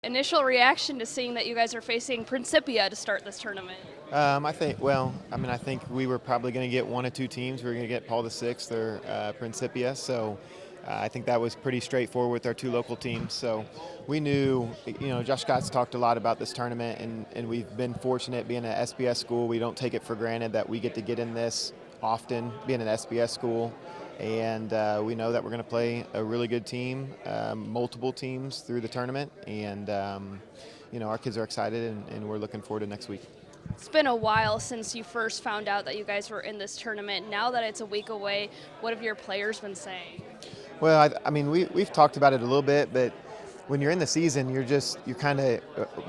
Initial reaction to seeing that you guys are facing Principia to start this tournament? I think we were probably going to get one of two teams. We were going to get Paul VI or Principia. So I think that was pretty straightforward with our two local teams. So we knew, Josh Scott's talked a lot about this tournament, and we've been fortunate being an SBS school. We don't take it for granted that we get in this often, being an SBS school. And we know that we're going to play a really good team, multiple teams through the tournament. And, our kids are excited, and we're looking forward to next week. It's been a while since you first found out that you guys were in this tournament. Now that it's a week away, what have your players been saying? Well, we've talked about it a little bit, but when you're in the season,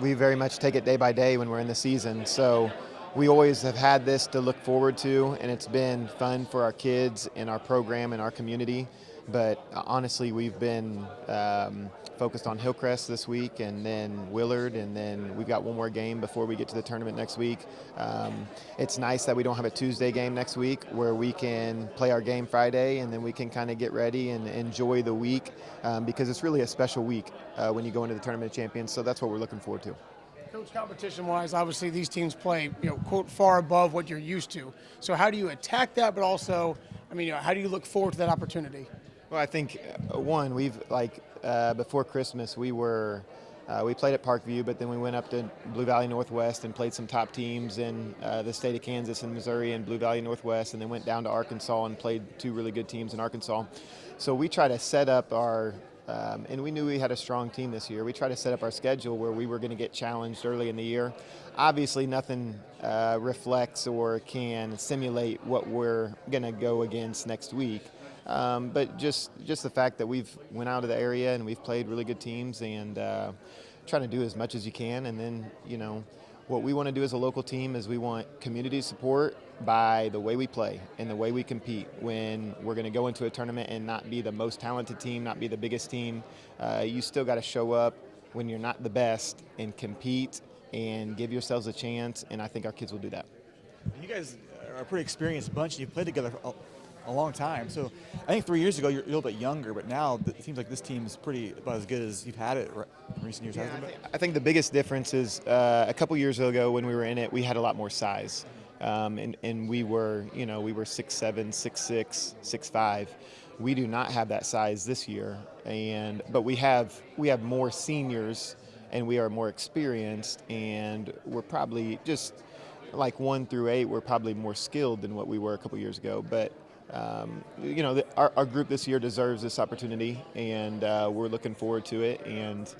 we very much take it day by day when we're in the season. So we always have had this to look forward to, and it's been fun for our kids and our program and our community. But honestly, we've been focused on Hillcrest this week, and then Willard, and then we've got one more game before we get to the tournament next week. It's nice that we don't have a Tuesday game next week where we can play our game Friday, and then we can kind of get ready and enjoy the week because it's really a special week when you go into the Tournament of Champions. So that's what we're looking forward to. Coach, competition-wise, obviously these teams play, quote, far above what you're used to. So how do you attack that, but also, how do you look forward to that opportunity? Well, I think before Christmas we played at Parkview, but then we went up to Blue Valley Northwest and played some top teams in the state of Kansas and Missouri and Blue Valley Northwest, and then went down to Arkansas and played two really good teams in Arkansas. So we try to set up our and we knew we had a strong team this year. We tried to set up our schedule where we were going to get challenged early in the year. Obviously, nothing reflects or can simulate what we're going to go against next week. But just the fact that we've went out of the area and we've played really good teams and trying to do as much as you can. And then, what we want to do as a local team is we want community support by the way we play and the way we compete. When we're going to go into a tournament and not be the most talented team, not be the biggest team, you still got to show up when you're not the best and compete and give yourselves a chance, and I think our kids will do that. You guys are a pretty experienced bunch. You've played together a long time. So I think 3 years ago you're a little bit younger, but now it seems like this team's pretty about as good as you've had it in recent years. Yeah, I think the biggest difference is a couple years ago when we were in it, we had a lot more size. And we were 6'7", 6'6", 6'5". We do not have that size this year, but we have more seniors and we are more experienced, and we're probably just like 1 through 8, we're probably more skilled than what we were a couple years ago. But our group this year deserves this opportunity, and we're looking forward to it. And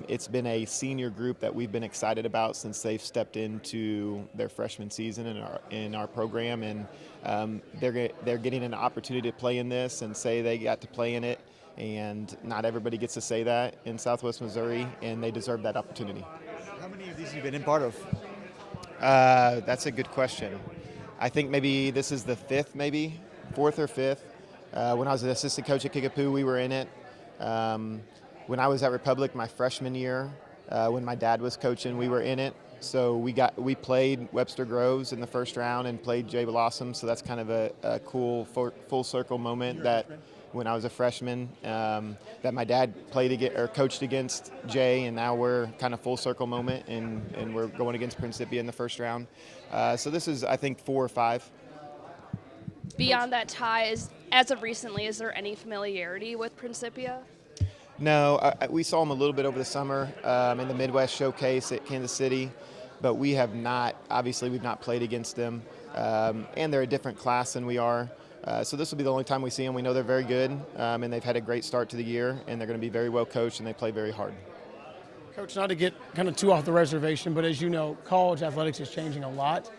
it's been a senior group that we've been excited about since they've stepped into their freshman season in our program, and they're getting an opportunity to play in this and say they got to play in it. And not everybody gets to say that in Southwest Missouri, and they deserve that opportunity. How many of these have you been in part of? That's a good question. I think maybe this is the 4th or 5th. When I was an assistant coach at Kickapoo, we were in it. When I was at Republic my freshman year, when my dad was coaching, we were in it. So we played Webster Groves in the first round and played Jay Blossom. So that's kind of a cool full circle moment that when I was a freshman, that my dad coached against Jay, and now we're kind of full circle moment, and we're going against Principia in the first round. So this is, I think, 4 or 5. Beyond that tie, as of recently, is there any familiarity with Principia? No, we saw them a little bit over the summer in the Midwest Showcase at Kansas City, but we have not, obviously we've not played against them, and they're a different class than we are. So this will be the only time we see them. We know they're very good, and they've had a great start to the year, and they're going to be very well coached, and they play very hard. Coach, not to get kind of too off the reservation, but as you know, college athletics is changing a lot.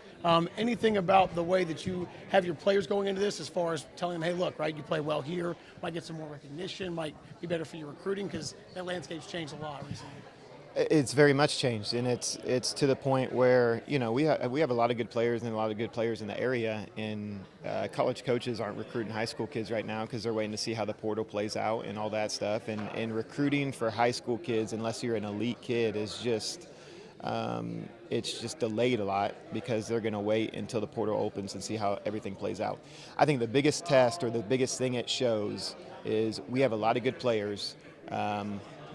Anything about the way that you have your players going into this as far as telling them, hey, look, right, you play well here, might get some more recognition, might be better for your recruiting, because that landscape's changed a lot recently? It's very much changed, and it's to the point where we have a lot of good players and a lot of good players in the area, and college coaches aren't recruiting high school kids right now because they're waiting to see how the portal plays out and all that stuff. And recruiting for high school kids, unless you're an elite kid, is just it's just delayed a lot because they're going to wait until the portal opens and see how everything plays out. I think the biggest test or the biggest thing it shows is we have a lot of good players.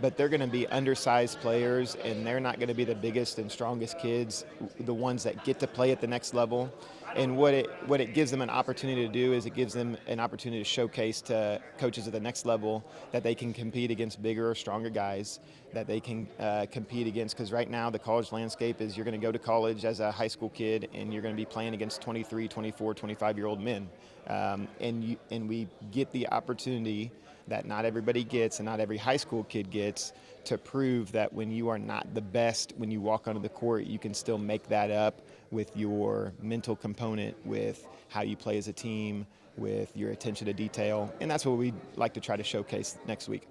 but they're going to be undersized players, and they're not going to be the biggest and strongest kids, the ones that get to play at the next level. And what it gives them an opportunity to do is it gives them an opportunity to showcase to coaches at the next level that they can compete against bigger or stronger guys, that they can compete against, because right now the college landscape is you're going to go to college as a high school kid and you're going to be playing against 23, 24, 25-year-old men. And we get the opportunity that not everybody gets and not every high school kid gets to prove that when you are not the best, when you walk onto the court, you can still make that up with your mental component, with how you play as a team, with your attention to detail. And that's what we'd like to try to showcase next week.